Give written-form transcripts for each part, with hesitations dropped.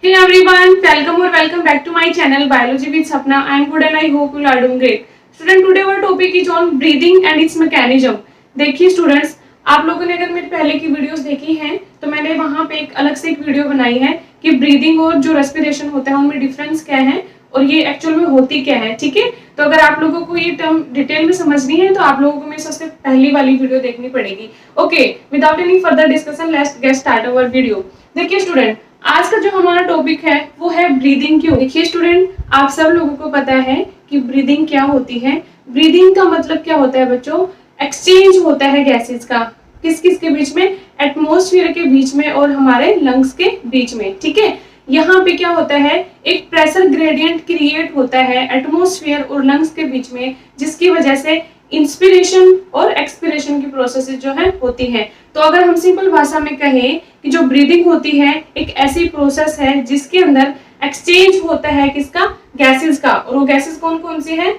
Hey everyone, welcome back to my channel Biology with Sapna. I am good and I hope you are doing great. Student, today our topic is on breathing and its mechanism. देखिए students, आप लोगों ने अगर मेरी पहले की videos देखी हैं तो मैंने वहाँ पे एक अलग से एक वीडियो बनाई है कि ब्रीदिंग और जो रेस्पिरेशन होता है उनमें डिफरेंस क्या है और ये एक्चुअल में होती क्या है। ठीक है, तो अगर आप लोगों को ये टर्म डिटेल में समझनी है तो आप लोगों को मेरी सबसे पहली वाली वीडियो देखनी पड़ेगी। Okay, without any further discussion let's get start our video. देखिए स्टूडेंट, आज का जो हमारा टॉपिक है वो है ब्रीदिंग क्यों। देखिए स्टूडेंट, आप सब लोगों को पता है कि ब्रीदिंग क्या होती है। ब्रीदिंग का मतलब क्या होता है बच्चों? एक्सचेंज होता है गैसेस का। किस किस के बीच में? एटमॉस्फेयर के बीच में और हमारे लंग्स के बीच में। ठीक है, यहाँ पे क्या होता है, एक प्रेशर ग्रेडियंट क्रिएट होता है एटमॉस्फेयर और लंग्स के बीच में, जिसकी वजह से इंस्पिरेशन और एक्सपिरेशन की प्रोसेसेस जो है होती है। तो अगर हम सिंपल भाषा में कहें कि जो ब्रीदिंग होती है एक ऐसी प्रोसेस है जिसके अंदर एक्सचेंज होता है किसका? गैसेस का। और वो गैसेस कौन कौन सी है?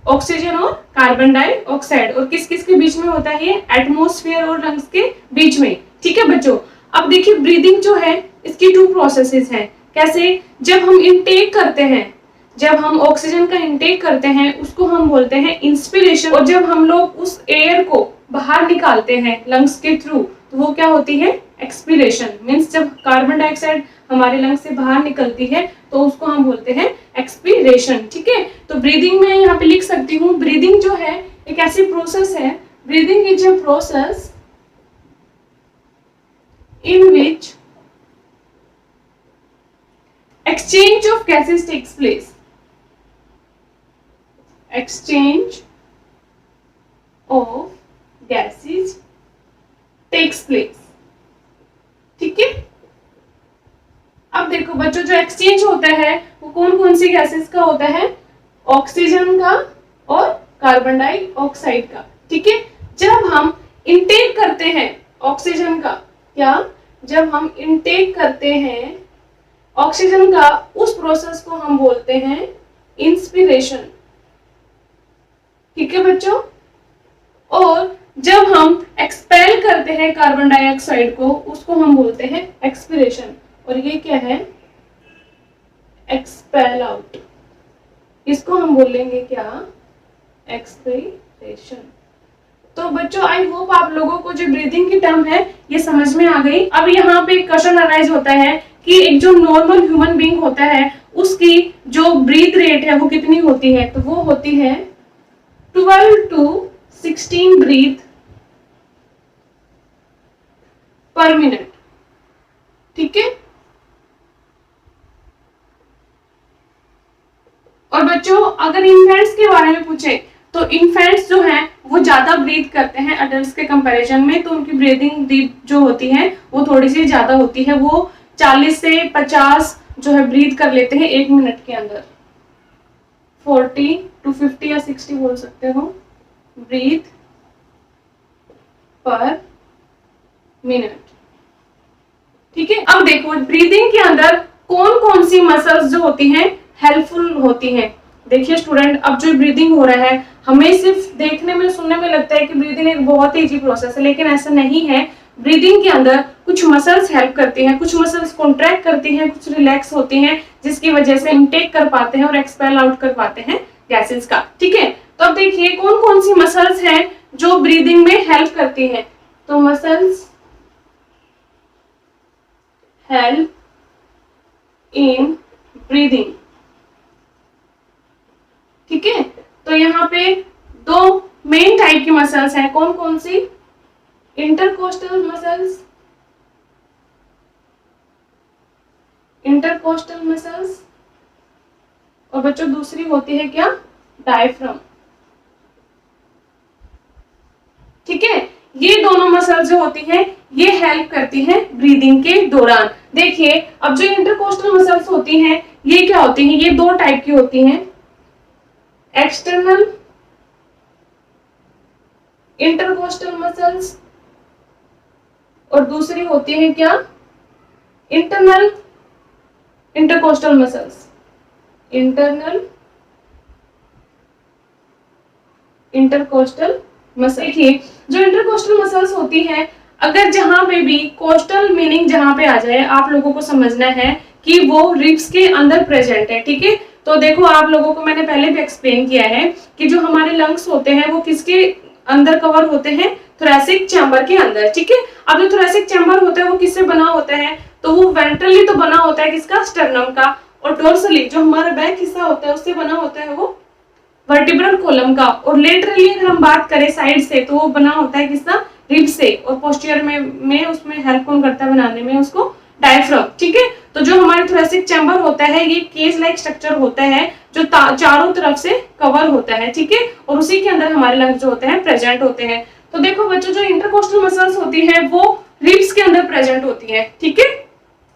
ऑक्सीजन और कार्बन डाइऑक्साइड। और किस किस के बीच में होता है ये? एटमॉस्फेयर और लंग्स के बीच में। ठीक है बच्चों, अब देखिए ब्रीदिंग जो है इसकी टू प्रोसेसेस हैं। कैसे? जब हम इनटेक करते हैं, जब हम ऑक्सीजन का इनटेक करते हैं उसको हम बोलते हैं इंस्पिरेशन, और जब हम लोग उस एयर को बाहर निकालते हैं लंग्स के थ्रू तो वो क्या होती है? एक्सपिरेशन। मींस जब कार्बन डाइऑक्साइड हमारे लंग्स से बाहर निकलती है तो उसको हम बोलते हैं एक्सपिरेशन। ठीक है, तो ब्रीदिंग में यहाँ पे लिख सकती हूँ, ब्रीदिंग जो है एक ऐसी प्रोसेस है, breathing is a process in which exchange of gases takes place. Exchange of gases takes place. ठीक है, अब देखो बच्चों, जो एक्सचेंज होता है वो कौन कौन सी गैसेस का होता है? ऑक्सीजन का और कार्बन डाइऑक्साइड का। ठीक है, जब हम इनटेक करते हैं ऑक्सीजन का, क्या? जब हम इनटेक करते हैं ऑक्सीजन का, उस प्रोसेस को हम बोलते हैं इंस्पिरेशन। ठीक है बच्चों, और जब हम एक्सपेल करते हैं कार्बन डाइऑक्साइड को उसको हम बोलते हैं एक्सपिरेशन। और ये क्या है? Expel out. इसको हम बोलेंगे क्या? एक्सपिरेशन। तो बच्चों आई होप आप लोगों को जो ब्रीदिंग की टर्म है ये समझ में आ गई। अब यहाँ पे क्वेश्चन अराइज होता है कि एक जो नॉर्मल ह्यूमन बीइंग होता है उसकी जो ब्रीथ रेट है वो कितनी होती है? तो वो होती है 12 to 16 ब्रीथ पर मिनट। ठीक है, और बच्चों अगर इन्फेंट्स के बारे में पूछे तो इन्फेंट्स जो हैं वो ज्यादा ब्रीथ करते हैं अडल्ट्स के कंपैरिजन में, तो उनकी ब्रीदिंग जो होती है वो थोड़ी सी ज्यादा होती है। वो 40 से 50 जो है ब्रीथ कर लेते हैं 1 मिनट के अंदर। 40 to 50 या 60 बोल सकते हो ब्रीथ पर मिनट। ठीक है, अब देखो ब्रीदिंग के अंदर कौन कौन सी मसल्स जो होती हैं हेल्पफुल होती हैं। देखिए स्टूडेंट, अब जो ब्रीदिंग हो रहा है हमें सिर्फ देखने में सुनने में लगता है कि ब्रीदिंग एक बहुत ही इजी प्रोसेस है, लेकिन ऐसा नहीं है। ब्रीदिंग के अंदर कुछ मसल्स हेल्प करती हैं, कुछ मसल्स कॉन्ट्रैक्ट करती हैं, कुछ रिलैक्स होती हैं, जिसकी वजह से इनटेक कर पाते हैं और एक्सपेल आउट कर पाते हैं गैसेस का। ठीक है, तो अब देखिए कौन कौन सी मसल्स हैं जो ब्रीदिंग में हेल्प करती हैं। तो मसल्स हेल्प इन ब्रीदिंग। ठीक है, तो यहाँ पे दो मेन टाइप की मसल्स हैं। कौन कौन सी? इंटरकोस्टल मसल्स, इंटरकोस्टल मसल्स, और बच्चों दूसरी होती है क्या? डायफ्राम। ठीक है, ये दोनों मसल्स जो होती हैं ये हेल्प करती हैं ब्रीदिंग के दौरान। देखिए अब जो इंटरकोस्टल मसल्स होती हैं ये क्या होती हैं? ये दो टाइप की होती हैं, एक्सटर्नल इंटरकोस्टल मसल्स और दूसरी होती है क्या? Internal intercostal muscles. Internal intercostal muscle. देखिए जो इंटरकोस्टल मसल्स होती हैं, अगर जहां पे भी कोस्टल मीनिंग जहां पे आ जाए, आप लोगों को समझना है कि वो रिब्स के अंदर प्रेजेंट है। ठीक है, तो देखो आप लोगों को मैंने पहले भी एक्सप्लेन किया है कि जो हमारे लंग्स होते हैं वो किसके अंदर कवर होते हैं, थोरेसिक चैम्बर के अंदर। ठीक है, अब जो थोरेसिक चैम्बर होता है वो किससे बना होता है, तो वो वेंट्रली तो बना होता है किसका, स्टर्नम का, और डोर्सली जो हमारा बैक हिस्सा होता है उससे बना होता है वो वर्टिब्रल कॉलम का, और लेटरली अगर हम बात करें साइड से तो वो बना होता है किसका, रिब से, और पोस्टीरियर में उसमें हेल्प कौन करता है बनाने में, उसको डायफ्राम। ठीक है, तो जो हमारे थोरेसिक चैम्बर होता है ये केज लाइक स्ट्रक्चर होता है जो चारों तरफ से कवर होता है। ठीक है, और उसी के अंदर हमारे लंग्स जो होते हैं प्रेजेंट होते हैं। तो देखो बच्चों, जो इंटरकोस्टल मसल्स होती है वो रिब्स के अंदर प्रेजेंट होती है। ठीक है,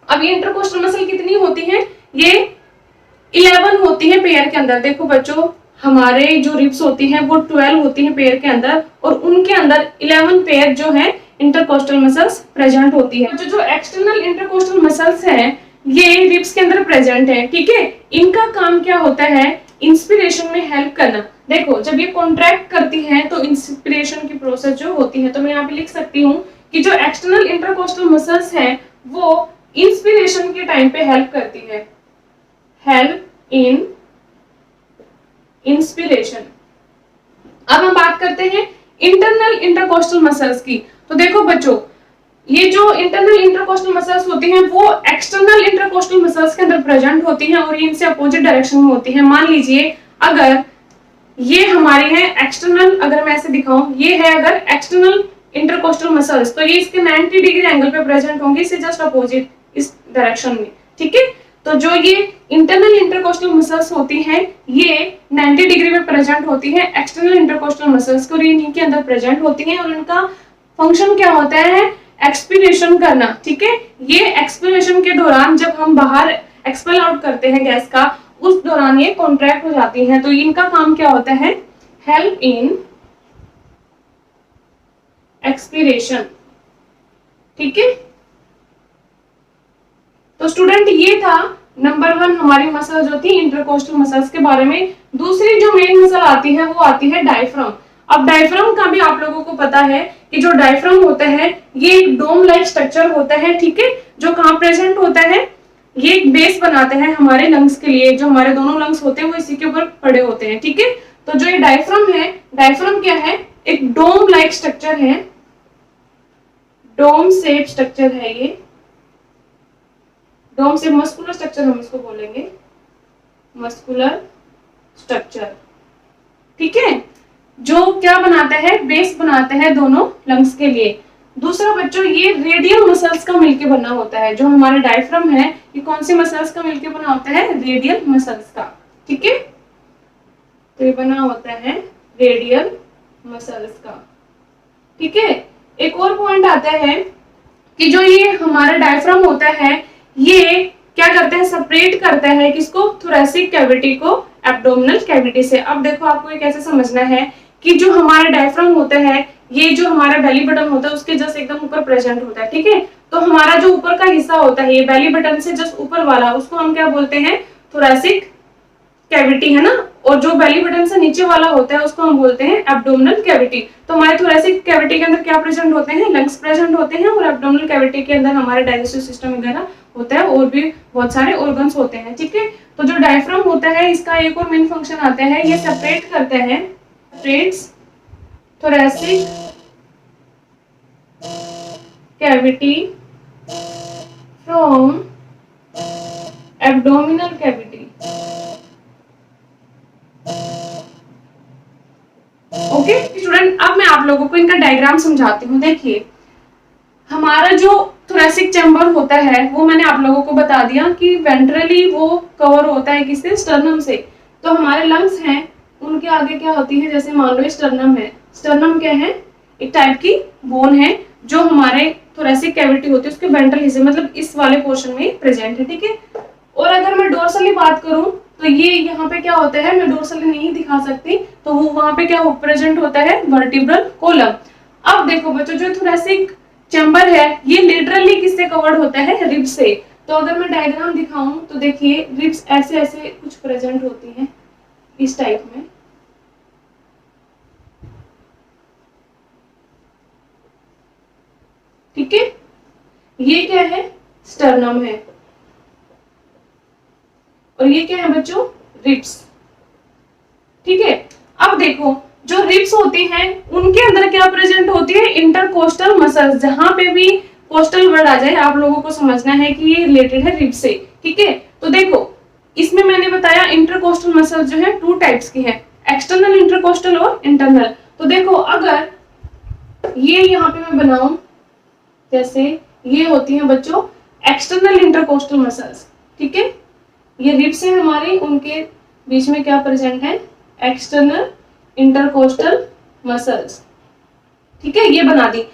अब ये इंटरकोस्टल मसल कितनी होती है, ये 11 होती है पेयर के अंदर। देखो बच्चों, हमारे जो रिब्स होती हैं वो 12 होती हैं पेयर के अंदर, और उनके अंदर 11 पेयर जो है इंटरकोस्टल मसल्स प्रेजेंट होती है। जो एक्सटर्नल इंटरकोस्टल मसल्स हैं ये रिब्स के अंदर प्रेजेंट है। ठीक है, इनका काम क्या होता है, इंस्पिरेशन में हेल्प करना। देखो जब ये कॉन्ट्रैक्ट करती है तो इंस्पिरेशन की प्रोसेस जो होती है, तो मैं यहाँ पे लिख सकती हूँ कि जो एक्सटर्नल इंटरकोस्टल मसल्स हैं वो इंस्पिरेशन के टाइम पे हेल्प करती है, हेल्प इन इंस्पिरेशन। अब हम बात करते हैं इंटरनल इंटरकोस्टल मसल्स की। तो देखो बच्चों, ये जो इंटरनल इंटरकोस्टल मसल्स होती हैं वो एक्सटर्नल इंटरकोस्टल मसल्स के अंदर प्रेजेंट होती हैं और ये इनसे अपोजिट डायरेक्शन में होती हैं। मान लीजिए अगर ये हमारी है एक्सटर्नल, अगर मैं ऐसे दिखाऊं, ये है अगर एक्सटर्नल इंटरकोस्टल मसल्स, तो ये इसके 90 डिग्री एंगल पे प्रेजेंट होंगे, इससे जस्ट अपोजिट इस डायरेक्शन में। ठीक है, तो जो ये इंटरनल इंटरकोस्टल मसल्स होती हैं ये 90 डिग्री में प्रेजेंट होती है एक्सटर्नल इंटरकोस्टल मसल्स को, इन्हीं के अंदर प्रेजेंट होती हैं, और इनका फंक्शन क्या होता है, एक्सपीरेशन करना। ठीक है, ये एक्सपीरेशन के दौरान जब हम बाहर एक्सपेल आउट करते हैं गैस का, उस दौरान ये कॉन्ट्रैक्ट हो जाती हैं, तो इनका काम क्या होता है, हेल्प इन एक्सपीरेशन। ठीक है, तो स्टूडेंट ये था नंबर 1 हमारी मसल जो थी इंटरकोस्टल मसल्स के बारे में। दूसरी जो मेन मसल आती है वो आती है डायफ्राम। अब डायफ्राम का भी आप लोगों को पता है कि जो डायफ्राम होता है ये एक डोम लाइक स्ट्रक्चर होता है। ठीक है, जो कहाँ प्रेजेंट होता है, ये एक बेस बनाते हैं हमारे लंग्स के लिए, जो हमारे दोनों लंग्स होते हैं वो इसी के ऊपर पड़े होते हैं। ठीक है, तो जो ये डायफ्राम है, डायफ्राम क्या है, एक डोम लाइक स्ट्रक्चर है, डोम शेप स्ट्रक्चर है ये, डोम से मस्कुलर स्ट्रक्चर हम इसको बोलेंगे, मस्कुलर स्ट्रक्चर। ठीक है, जो क्या बनाता है, बेस बनाते हैं दोनों लंग्स के लिए। दूसरा बच्चों, ये रेडियल मसल्स का मिलके बना होता है। जो हमारा डायफ्राम है ये कौन सी मसल्स का मिलके बना होता है, रेडियल मसल्स का। ठीक है, तो ये बना होता है रेडियल मसल्स का। ठीक है, एक और पॉइंट आता है कि जो ये हमारा डायफ्राम होता है ये क्या करता है, सेपरेट करता है किसको, थोरेसिक कैविटी को एब्डोमिनल कैविटी से। अब देखो आपको ये कैसे समझना है कि जो हमारा डायफ्राम होता है ये जो हमारा बेली बटन होता है उसके जस्ट एकदम ऊपर प्रेजेंट होता है। ठीक है, तो हमारा जो ऊपर का हिस्सा होता है ये बेली बटन से जस्ट ऊपर वाला, उसको हम क्या बोलते हैं, थोरेसिक कैविटी, है ना, और जो बेली बटन से नीचे वाला होता है उसको हम बोलते हैं एब्डोमिनल कैविटी। तो हमारे थोरेसिक कैविटी के अंदर क्या प्रेजेंट होते हैं, लंग्स प्रेजेंट होते हैं, और एब्डोमिनल कैविटी के अंदर हमारे डाइजेस्टिव सिस्टम वगैरह होता है, और भी बहुत सारे ऑर्गन्स होते हैं। ठीक है, तो जो डायफ्राम होता है इसका एक और मेन फंक्शन आता है, ये सेपरेट करता है, separates thoracic cavity from abdominal cavity. Okay student, अब मैं आप लोगों को इनका डायग्राम समझाती हूँ। देखिए हमारा जो थोरेसिक चैम्बर होता है वो मैंने आप लोगों को बता दिया कि वेंट्रली वो कवर होता है किससे, स्टर्नम से। तो हमारे लंग्स हैं उनके आगे क्या होती है, जैसे मान लो स्टर्नम है, स्टर्नम क्या है, एक टाइप की बोन है जो हमारे थोरेसिक कैविटी होती है उसके वेंट्रल हिस्से, मतलब इस वाले पोर्शन में प्रेजेंट है। ठीक है, और अगर मैं डोर्सली बात करूं तो ये यहाँ पे क्या होता है, मैं डोर्सली नहीं दिखा सकती, तो वो वहां पे क्या प्रेजेंट होता है, वर्टिब्रल कोलम। अब देखो बच्चों, जो थोरेसिक चैम्बर है ये लिटरली किससे कवर्ड होता है, रिब से। तो अगर मैं डायग्राम दिखाऊं तो देखिए रिब्स ऐसे ऐसे कुछ प्रेजेंट होती हैं इस टाइप में। ठीक है, ये क्या है, स्टर्नम है, और ये क्या है बच्चों, रिब्स। ठीक है, अब देखो जो रिब्स होती हैं उनके अंदर क्या प्रेजेंट होती है, इंटरकोस्टल मसल्स। जहां पे भी कोस्टल वर्ड आ जाए आप लोगों को समझना है कि ये रिलेटेड है रिब्स से। ठीक है, तो देखो इसमें मैंने बताया इंटरकोस्टल मसल जो है 2 टाइप्स की है, एक्सटर्नल इंटरकोस्टल और इंटरनल। तो देखो अगर ये यहाँ पे मैं बनाऊं, जैसे ये होती हैं बच्चों एक्सटर्नल इंटरकोस्टल मसल्स। ठीक है, ये रिब्स है हमारे, उनके बीच में क्या प्रेजेंट है, एक्सटर्नल इंटरकोस्टल मसल्स। ठीक है, ये बना दी।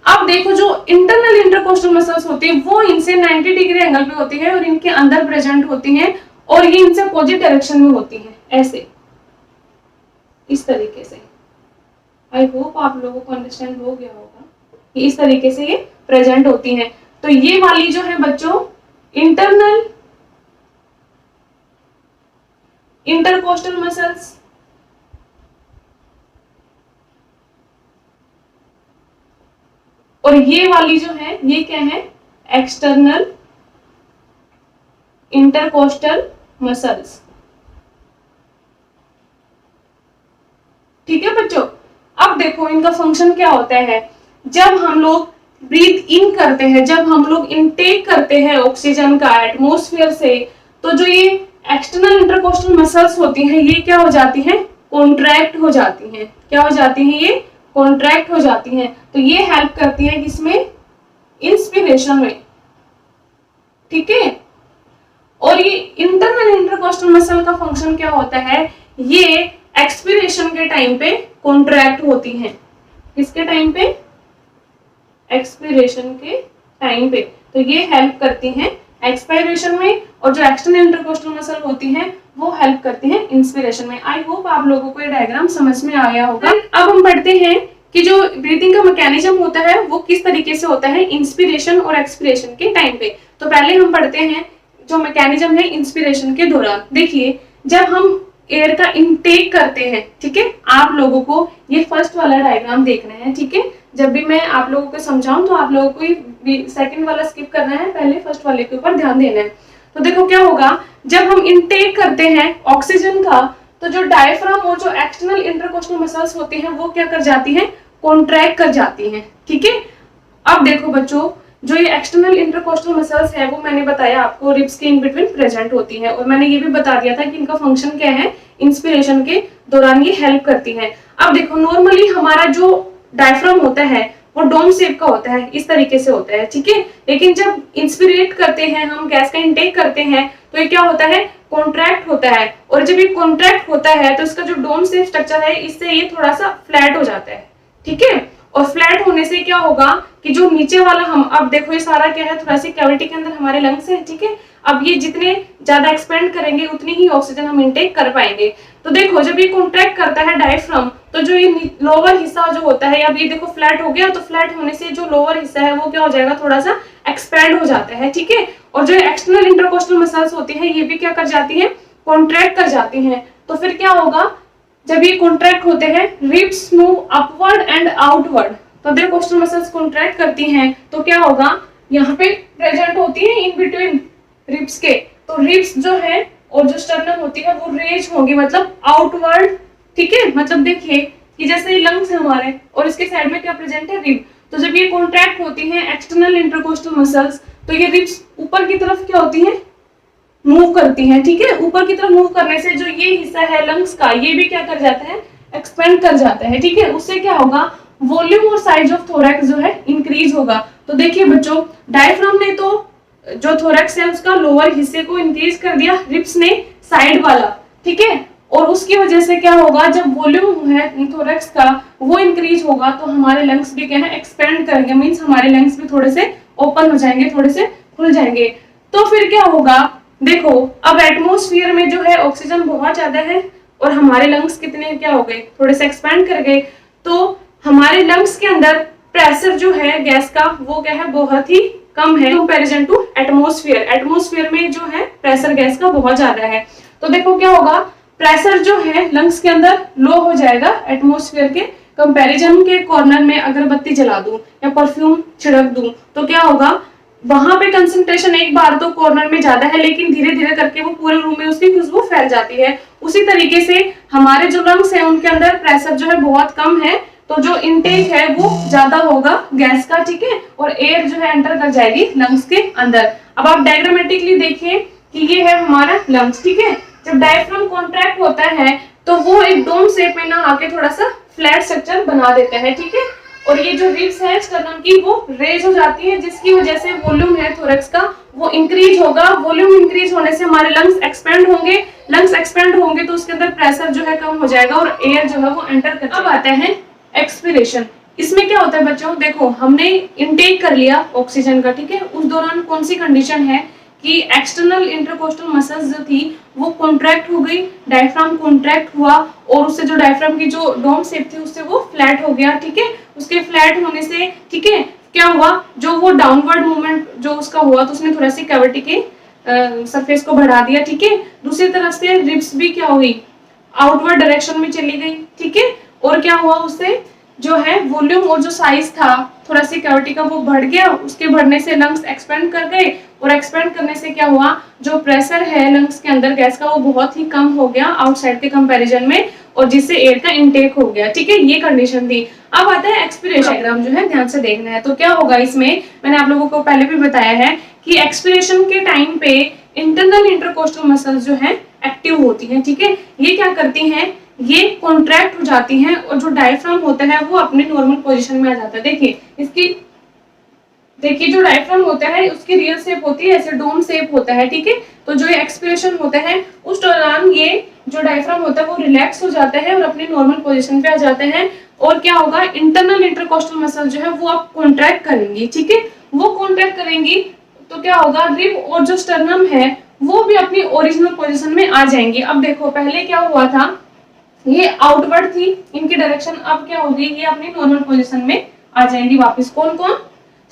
अब देखो जो इंटरनल इंटरकोस्टल मसल्स होती है वो इनसे 90 डिग्री एंगल पे होती है और इनके अंदर प्रेजेंट होती हैं और ये इनसे अपोजिट डायरेक्शन में होती हैं, ऐसे इस तरीके से। आई होप आप लोगों को अंडरस्टैंड हो गया होगा, ये इस तरीके से ये प्रेजेंट होती हैं। तो ये वाली जो है बच्चों इंटरनल इंटरकोस्टल मसल्स, और ये वाली जो है ये क्या है, एक्सटर्नल इंटरकोस्टल मसल्स। ठीक है बच्चों, अब देखो इनका फंक्शन क्या होता है। जब हम लोग ब्रीथ इन करते हैं, जब हम लोग इनटेक करते हैं ऑक्सीजन का एटमॉस्फेयर से, तो जो ये एक्सटर्नल इंटरकोस्टल मसल्स होती हैं ये क्या हो जाती हैं, कॉन्ट्रैक्ट हो जाती हैं। क्या हो जाती हैं, ये कॉन्ट्रैक्ट हो जाती हैं। तो ये हेल्प करती है किसमें, इंस्पिरेशन में। ठीक है, और ये इंटरनल इंटरकोस्टल मसल का फंक्शन क्या होता है, ये एक्सपिरेशन के टाइम पे कॉन्ट्रैक्ट होती हैं। किसके टाइम पे, एक्सपिरेशन के टाइम पे। तो ये हेल्प करती हैं एक्सपायरेशन में, और जो एक्सटर्नल इंटरकोस्टल मसल होती हैं वो हेल्प करती हैं इंस्पिरेशन में। आई होप आप लोगों को ये डायग्राम समझ में आया होगा। अब हम पढ़ते हैं कि जो ब्रीथिंग का मैकेनिज्म होता है वो किस तरीके से होता है इंस्पिरेशन और एक्सपिरेशन के टाइम पे। तो पहले हम पढ़ते हैं जो मैकेनिज्म है इंस्पिरेशन के दौरान। देखिए जब हम एयर का इनटेक करते हैं, ठीक है, आप लोगों को ये फर्स्ट वाला डायग्राम देखना है। ठीक है, जब भी मैं आप लोगों को समझाऊं तो आप लोगों को सेकंड वाला स्किप करना है, पहले फर्स्ट वाले के ऊपर ध्यान देना है। तो देखो क्या होगा, जब हम इनटेक करते हैं ऑक्सीजन का, तो जो डायफ्राम और जो एक्सटर्नल इंटरकोस्टल मसल्स होती हैं वो क्या कर जाती हैं, कॉन्ट्रैक्ट कर जाती हैं। ठीक है, अब देखो बच्चों जो ये एक्सटर्नल इंटरकोस्टल मसल्स है वो मैंने बताया आपको रिब्स के इन बिटवीन प्रेजेंट होती है, और मैंने ये भी बता दिया था कि इनका फंक्शन क्या है, इंस्पिरेशन के दौरान ये हेल्प करती है। अब देखो नॉर्मली हमारा जो डायफ्राम होता है वो डोम शेप का होता है, इस तरीके से होता है। ठीक है, लेकिन जब इंस्पिरेट करते हैं, हम गैस का इनटेक करते हैं, तो ये क्या होता है, कॉन्ट्रैक्ट होता है। और जब ये कॉन्ट्रैक्ट होता है तो इसका जो डोम शेप स्ट्रक्चर है इससे ये थोड़ा सा फ्लैट हो जाता है। ठीक है, और फ्लैट होने से क्या होगा कि जो नीचे वाला हम, अब देखो ये सारा क्या है, थोड़ा सी कैविटी के अंदर हमारे लंग्स है। ठीक है, अब ये जितने ज्यादा एक्सपेंड करेंगे उतनी ही ऑक्सीजन हम इनटेक कर पाएंगे। तो देखो जब ये कॉन्ट्रैक्ट करता है डायफ्राम, तो जो ये लोअर हिस्सा जो होता है, अब ये देखो फ्लैट हो गया, तो फ्लैट होने से जो लोअर हिस्सा है वो क्या हो जाएगा, थोड़ा सा एक्सपैंड हो जाता है। ठीक है, और जो एक्सटर्नल इंटरकोस्टल मसल्स होती है ये भी क्या कर जाती है, कॉन्ट्रैक्ट कर जाती है। तो फिर क्या होगा, जब ये कॉन्ट्रैक्ट होते हैं, ribs move upward and outward. तो देखो कोस्टल मसल्स कॉन्ट्रैक्ट करती हैं तो क्या होगा, यहाँ पे प्रेजेंट होती है इन बिटवीन रिब्स के, तो रिब्स जो है और जो स्टर्नम होती है वो रेज होंगी, मतलब आउटवर्ड। ठीक है, मतलब देखिए कि जैसे ये लंग्स है हमारे और इसके साइड में क्या प्रेजेंट है, रिब। तो जब ये कॉन्ट्रैक्ट होती हैं एक्सटर्नल इंटरकोस्टल मसल्स, तो ये रिब्स ऊपर की तरफ क्या होती हैं, मूव करती हैं। ठीक है, ऊपर की तरफ मूव करने से जो ये हिस्सा है लंग्स का, ये भी क्या कर जाता है, एक्सपेंड कर जाता है। ठीक है, उससे क्या होगा, वॉल्यूम और साइज ऑफ थोरैक्स जो है इंक्रीज होगा। तो देखिए बच्चों डायफ्राम ने तो जो थोरैक्स है उसका लोअर हिस्से को इंक्रीज कर दिया, रिब्स ने साइड वाला। ठीक है, और उसकी वजह से क्या होगा, जब वॉल्यूम है थोरैक्स का वो इंक्रीज होगा तो हमारे लंग्स भी क्या है, एक्सपेंड करेंगे, मींस हमारे लंग्स भी थोड़े से ओपन हो जाएंगे, थोड़े से खुल जाएंगे। तो फिर क्या होगा, देखो अब एटमॉस्फेयर में जो है ऑक्सीजन बहुत ज्यादा है और हमारे लंग्स कितने क्या हो गए, थोड़े से एक्सपैंड कर गए, तो हमारे लंग्स के अंदर प्रेशर जो है गैस का वो क्या है, बहुत ही कम है कंपैरिजन टू एटमॉस्फेयर। एटमॉस्फेयर में जो है प्रेशर गैस का बहुत ज्यादा है। तो देखो क्या होगा, प्रेशर जो है लंग्स के अंदर लो हो जाएगा एटमॉस्फेयर के कंपैरिजन के। कॉर्नर में अगरबत्ती जला दूं या परफ्यूम छिड़क दूं तो क्या होगा, वहां पे कंसंट्रेशन एक बार तो कॉर्नर में ज्यादा है, लेकिन धीरे धीरे करके वो पूरे रूम में उसकी खुशबू फैल जाती है। उसी तरीके से हमारे जो लंग्स है उनके अंदर प्रेशर जो है बहुत कम है, तो जो इनटेक है वो ज्यादा होगा गैस का, ठीक है, और एयर जो है एंटर कर जाएगी लंग्स के अंदर। अब आप डायग्रामेटिकली देखिए कि ये है हमारा लंग्स, ठीक है। जब डायफ्राम कॉन्ट्रैक्ट होता है तो वो एक डोम शेप में ना आके थोड़ा सा फ्लैट स्ट्रक्चर बना देता है, ठीक है। और ये जो रिब्स है स्टर्नम की वो रेज हो जाती है, जिसकी वजह से वॉल्यूम है थोरैक्स का वो इंक्रीज होगा। वॉल्यूम इंक्रीज होने से हमारे लंग्स एक्सपेंड होंगे, लंग्स एक्सपेंड होंगे तो उसके अंदर प्रेशर जो है कम हो जाएगा और एयर जो है वो एंटर कर। अब आता है एक्सपिरेशन। इसमें क्या होता है बच्चों, देखो हमने इनटेक कर लिया ऑक्सीजन का, ठीक है, उस दौरान कौन सी कंडीशन है कि एक्सटर्नल इंटरकोस्टल मसल्स जो थी वो कॉन्ट्रैक्ट हो गई, डायफ्राम कॉन्ट्रैक्ट हुआ और उससे जो डायफ्राम की जो डोम शेप थी उससे वो फ्लैट हो गया, ठीक है। उसके फ्लैट होने से, ठीक है, क्या हुआ, जो वो डाउनवर्ड मूवमेंट जो उसका हुआ तो उसने थोड़ा सी कैविटी के सरफेस को बढ़ा दिया, ठीक है। दूसरी तरफ से रिब्स भी क्या हुई, आउटवर्ड डायरेक्शन में चली गई, ठीक है। और क्या हुआ, उससे जो है वॉल्यूम और जो साइज था थोड़ा सी कैविटी का वो बढ़ गया, उसके बढ़ने से लंग्स एक्सपेंड कर गए और एक्सपेंड करने से क्या हुआ, जो प्रेशर है लंग्स के अंदर गैस का वो बहुत ही कम हो गया आउटसाइड के कंपैरिजन में, और जिससे एयर का इनटेक हो गया, ठीक है। ये कंडीशन थी। अब आता है एक्सपिरेशन डायग्राम, जो है ध्यान से देखना है। तो क्या होगा इसमें, मैंने आप लोगों को पहले भी बताया है कि एक्सपिरेशन के टाइम पे इंटरनल इंटरकोस्टल मसल्स जो है एक्टिव होती हैं, ठीक है। ये क्या करती हैं, ये कॉन्ट्रैक्ट हो जाती हैं और जो डायफ्राम होता है वो अपने नॉर्मल पोजीशन में आ जाता है। देखिए इसकी, देखिए जो डायफ्राम होता है उसकी रियल शेप होती है ऐसे डोम शेप होता है, ठीक है। तो जो ये एक्सपिरेशन होता है उस दौरान ये जो डायफ्राम होता है वो रिलैक्स हो जाता है और अपने नॉर्मल पोजीशन पे आ जाते हैं। और क्या होगा, इंटरनल इंटरकोस्टल मसल जो है वो आप कॉन्ट्रैक्ट करेंगी, ठीक है। वो कॉन्ट्रैक्ट करेंगी तो क्या होगा, रिब और जो स्टर्नम है वो भी अपनी ओरिजिनल पोजीशन में आ जाएंगी। अब देखो पहले क्या हुआ था, ये आउटवर्ड थी इनकी डायरेक्शन, अब क्या होगी, ये अपनी नॉर्मल पोजीशन में आ जाएंगी वापस। कौन कौन,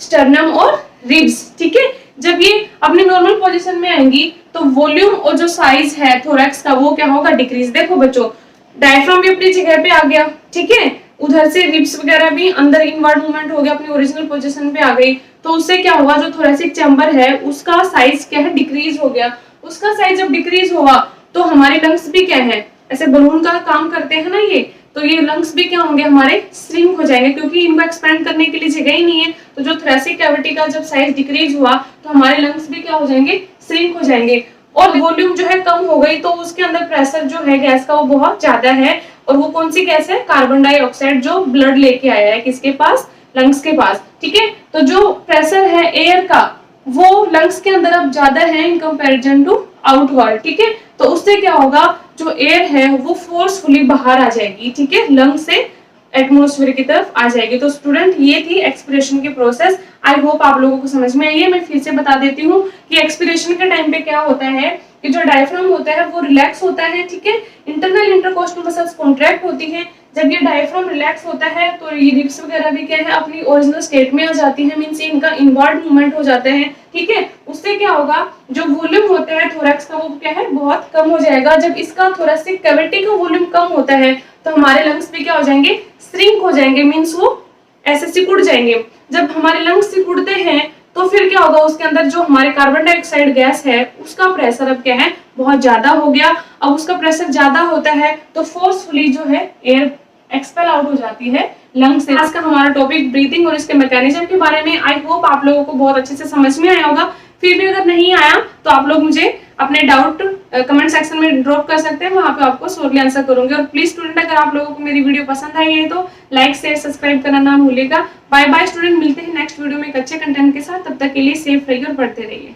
स्टर्नम और रिब्स, ठीक है। जब ये अपने नॉर्मल पोजीशन में आएंगी तो वॉल्यूम और जो साइज है थोरैक्स का वो क्या होगा, डिक्रीज। देखो बच्चों डायफ्राम भी अपनी जगह पे आ गया, ठीक है, उधर से रिब्स वगैरह भी अंदर इनवर्ड मूवमेंट हो गया, अपनी ओरिजिनल पोजीशन पे आ गई, तो उससे क्या हुआ, जो थोरैसिक चैम्बर है उसका साइज क्या है, डिक्रीज हो गया। उसका साइज जब डिक्रीज हुआ तो हमारे लंग्स भी क्या है, ऐसे बलून का काम करते हैं ना ये, तो ये लंग्स भी क्या होंगे, हमारे श्रिंक हो जाएंगे, क्योंकि इनको एक्सपेंड करने के लिए जगह ही नहीं है। तो जो थोरैसिक कैविटी का जब साइज डिक्रीज हुआ तो हमारे लंग्स भी क्या हो जाएंगे, श्रिंक हो जाएंगे। और वॉल्यूम जो है कम हो गई तो उसके अंदर प्रेशर जो है गैस का वो बहुत ज्यादा है, और वो कौन सी गैस है, कार्बन डाइऑक्साइड, जो ब्लड लेके आया है किसके पास, लंग्स के पास, ठीक है। तो जो प्रेशर है एयर का वो लंग्स के अंदर अब ज्यादा है इन कंपैरिजन टू आउटवर्ड, ठीक है। तो उससे क्या होगा, जो एयर है वो फोर्सफुली बाहर आ जाएगी, ठीक है, लंग से एटमॉस्फेयर की तरफ आ जाएगी। तो स्टूडेंट ये थी एक्सपिरेशन की प्रोसेस। आई होप आप लोगों को समझ में आई है। मैं फिर से बता देती हूँ कि एक्सपिरेशन के टाइम पे क्या होता है कि जो डायफ्राम होता है वो रिलैक्स होता है, ठीक है, इंटरनल इंटरकोस्टल मसल्स कॉन्ट्रैक्ट होती हैं। जब ये डायफ्राम रिलैक्स होता है तो ये रिब्स वगैरह भी क्या है, अपनी ओरिजिनल स्टेट में आ जाती है, मींस इनका इनवर्ड मूवमेंट हो जाते हैं, ठीक है। उससे क्या होगा, जो वॉल्यूम होता है थोरैक्स का वो क्या है, बहुत कम हो जाएगा। जब इसका थोरैसिक कैविटी का वॉल्यूम कम होता है तो हमारे लंग्स भी क्या हो जाएंगे, श्रिंक हो जाएंगे, मींस वो ऐसे सिकुड़ जाएंगे। जब हमारे लंग्स सिकुड़ते हैं तो फिर क्या होगा, उसके अंदर जो हमारे कार्बन डाइऑक्साइड गैस है उसका प्रेशर अब क्या है, बहुत ज्यादा हो गया। अब उसका प्रेशर ज्यादा होता है तो फोर्सफुली जो है एयर एक्सपेल आउट हो जाती है लंग्स से। आज का हमारा टॉपिक ब्रीथिंग और इसके मैकेनिज्म के बारे में। आई होप आप लोगों को बहुत अच्छे से समझ में आया होगा। फिर भी अगर नहीं आया तो आप लोग मुझे अपने डाउट कमेंट सेक्शन में ड्रॉप कर सकते हैं, वहां पे आपको शॉर्टली आंसर करूंगी। और प्लीज स्टूडेंट, अगर आप लोगों को मेरी वीडियो पसंद आई है तो लाइक शेयर सब्सक्राइब करना ना भूलिएगा। बाय बाय स्टूडेंट, मिलते हैं नेक्स्ट वीडियो में एक अच्छे कंटेंट के साथ। तब तक के लिए सेफ रहिए और पढ़ते रहिए।